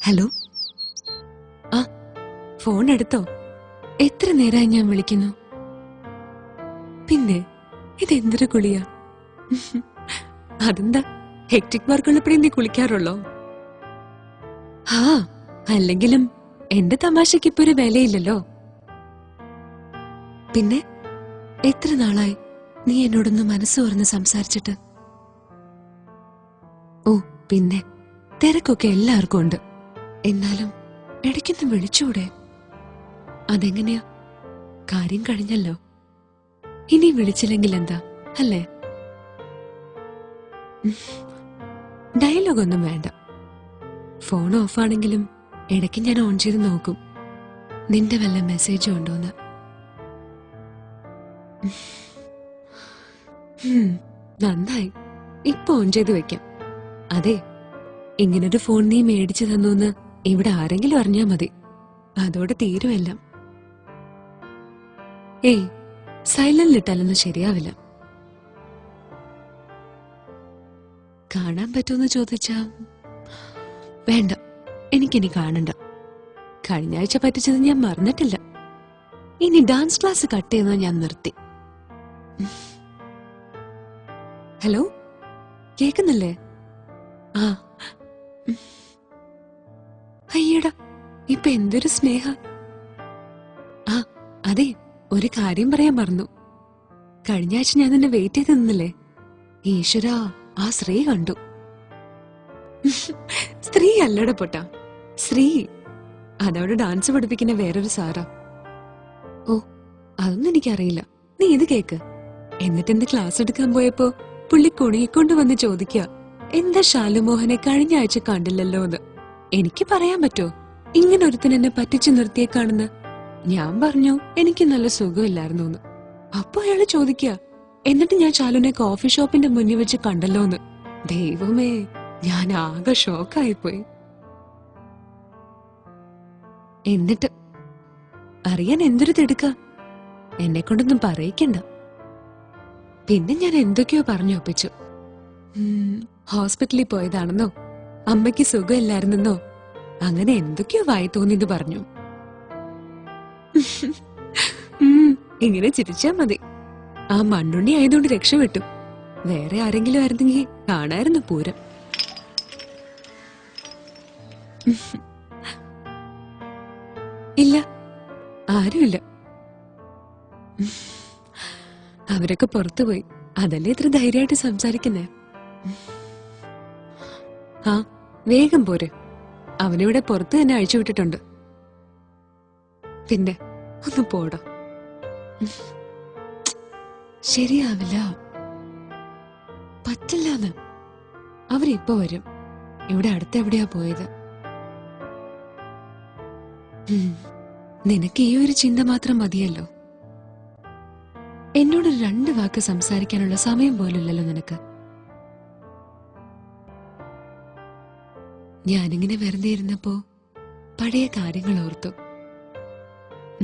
Hello, ആ phone എടുത്തോ? എത്ര നേരമായി ഞാൻ വിളിക്കുന്നു. പിന്നെ ഇതെന്തൊരു കുളിയാ? അതെന്താ, ഹെക്ടിക് വർക്കുള്ളപ്പോഴേ നീ കുളിക്കാറുള്ളോ? ആ, അല്ലെങ്കിലും എന്റെ തമാശക്ക് ഇപ്പൊ ഒരു വിലയില്ലല്ലോ. പിന്നെ എത്ര നാളായി നീ എന്നോടൊന്ന് മനസ്സ് തുറന്ന് സംസാരിച്ചിട്ട്? ഓ പിന്നെ തിരക്കൊക്കെ എല്ലാവർക്കും ഉണ്ട്. എന്നാലും ഇടയ്ക്കൊന്ന് വിളിച്ചൂടെ? അതെങ്ങനെയാ? കാര്യം കഴിഞ്ഞല്ലോ. ഇനി വിളിച്ചില്ലെങ്കിൽ എന്താ, അല്ലേ? ഡയലോഗൊന്നും വേണ്ട. ഫോൺ ഓഫാണെങ്കിലും ഇടയ്ക്ക് ഞാൻ ഓൺ ചെയ്ത് നോക്കും, നിന്റെ വല്ല മെസ്സേജും ഉണ്ടോന്ന്. നന്നായി, ഇപ്പൊ ഓൺ ചെയ്ത് വെക്കാം. അതെ, ഇങ്ങനൊരു ഫോൺ നീ മേടിച്ചു തന്നൂന്ന് ഇവിടെ ആരെങ്കിലും അറിഞ്ഞാ മതി, അതോടെ തീരുമെല്ലാം. ഏയ്, സൈലന്റിലിട്ടാലൊന്നും ശരിയാവില്ല. കാണാൻ പറ്റുമെന്ന് ചോദിച്ചാ വേണ്ട, എനിക്കിനി കാണണ്ട. കഴിഞ്ഞ ആഴ്ച പറ്റിച്ചത് ഞാൻ മറന്നിട്ടില്ല. ഇനി ഡാൻസ് ക്ലാസ് കട്ട് ചെയ്യുന്നത് ഞാൻ നിർത്തി. ഹലോ, കേക്കുന്നില്ലേ? ആ, അയ്യടാ, ഇപ്പൊ എന്തൊരു സ്നേഹ. ആ അതെ, ഒരു കാര്യം പറയാൻ മറന്നു. കഴിഞ്ഞ ആഴ്ച ഞാൻ നിന്നെ വെയിറ്റ് ചെയ്ത് നിന്നില്ലേ? ഈശ്വരാ, ആ ശ്രീ കണ്ടു. സ്ത്രീ അല്ലട പൊട്ടാ, ശ്രീ. അതവിടെ ഡാൻസ് പഠിപ്പിക്കുന്ന വേറൊരു സാറാ. ഓ, അതൊന്നും എനിക്കറിയില്ല. നീ ഇത് കേക്ക്. എന്നിട്ട് എന്റെ ക്ലാസ് എടുക്കാൻ പോയപ്പോ പുള്ളി കുണിക്കൊണ്ട് വന്ന് ചോദിക്കുക, എന്താ ശാലുമോഹനെ കഴിഞ്ഞ ആഴ്ച കണ്ടില്ലല്ലോ എന്ന്. എനിക്ക് പറയാൻ പറ്റോ ഇങ്ങനെ ഒരുത്തൻ എന്നെ പറ്റിച്ചു നിർത്തിയേക്കാണെന്ന്? ഞാൻ പറഞ്ഞു എനിക്ക് നല്ല സുഖമില്ലായിരുന്നു എന്ന്. അപ്പൊ അയാള് ചോദിക്കുക, എന്നിട്ട് ഞാൻ ശാലുനെ കോഫി ഷോപ്പിന്റെ മുന്നിൽ വെച്ച് കണ്ടല്ലോന്ന്. ദൈവമേ, ഞാൻ ആകെ ഷോക്കായിപ്പോയി. എന്നിട്ട് അറിയാൻ എന്തൊരു തിടുക്ക. എന്നെ കൊണ്ടൊന്നും പറയിക്കണ്ട. പിന്നെ ഞാൻ എന്തൊക്കെയോ പറഞ്ഞു ഒപ്പിച്ചു. ഹോസ്പിറ്റലിൽ പോയതാണെന്നോ, അമ്മയ്ക്ക് സുഖമില്ലായിരുന്നെന്നോ, അങ്ങനെ എന്തൊക്കെയോ വായി തോന്നിന്ന് പറഞ്ഞു. ഇങ്ങനെ ചിരിച്ചാ മതി. ആ മണ്ണുണ്ണി ആയതുകൊണ്ട് രക്ഷപ്പെട്ടു. വേറെ ആരെങ്കിലും ആയിരുന്നെങ്കിൽ കാണായിരുന്നു പൂരം. ഇല്ല, ആരുമില്ല. അവരൊക്കെ പുറത്തുപോയി. അതല്ലേ ഇത്ര ധൈര്യമായിട്ട് സംസാരിക്കുന്നേ. ആ, വേഗം പോരെ. അവനിവിടെ പുറത്ത് തന്നെ അഴിച്ചു വിട്ടിട്ടുണ്ട്. പിന്നെ ഒന്ന് പോടാ. ശരിയാവില്ല, പറ്റില്ലാന്ന്. അവരിപ്പോ വരും. ഇവിടെ അടുത്തെവിടെയാ പോയത്? നിനക്ക് ഈ ഒരു ചിന്ത മാത്രം മതിയല്ലോ. എന്നോട് 2 വാക്ക് സംസാരിക്കാനുള്ള സമയം പോലുമില്ലല്ലോ നിനക്ക്. ഞാനിങ്ങനെ വെറുതെ ഇരുന്നപ്പോ പഴയ കാര്യങ്ങൾ ഓർത്തു.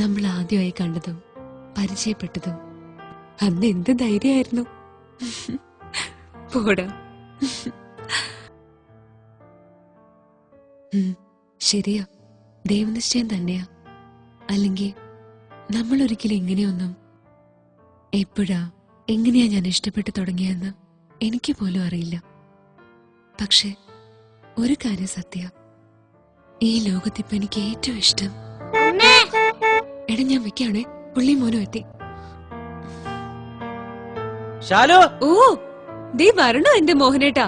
നമ്മൾ ആദ്യമായി കണ്ടതും പരിചയപ്പെട്ടതും. അന്ന് എന്ത് ധൈര്യമായിരുന്നു. പോടാ. ശരിയാ, ദൈവനിശ്ചയം തന്നെയാ. അല്ലെങ്കിൽ നമ്മൾ ഒരിക്കലും ഇങ്ങനെയൊന്നും, എപ്പോഴാ എങ്ങനെയാ ഞാൻ ഇഷ്ടപ്പെട്ടു തുടങ്ങിയെന്ന് എനിക്ക് പോലും അറിയില്ല. പക്ഷെ ഒരു കാര്യം സത്യ, ഈ ലോകത്തിപ്പോ എനിക്ക് ഏറ്റവും ഇഷ്ടം. എടാ, ഞാൻ വെക്കാണേ, പുള്ളി മോനും എത്തി. ഓ, ദേ വരണോ എന്റെ മോഹനേട്ടാ.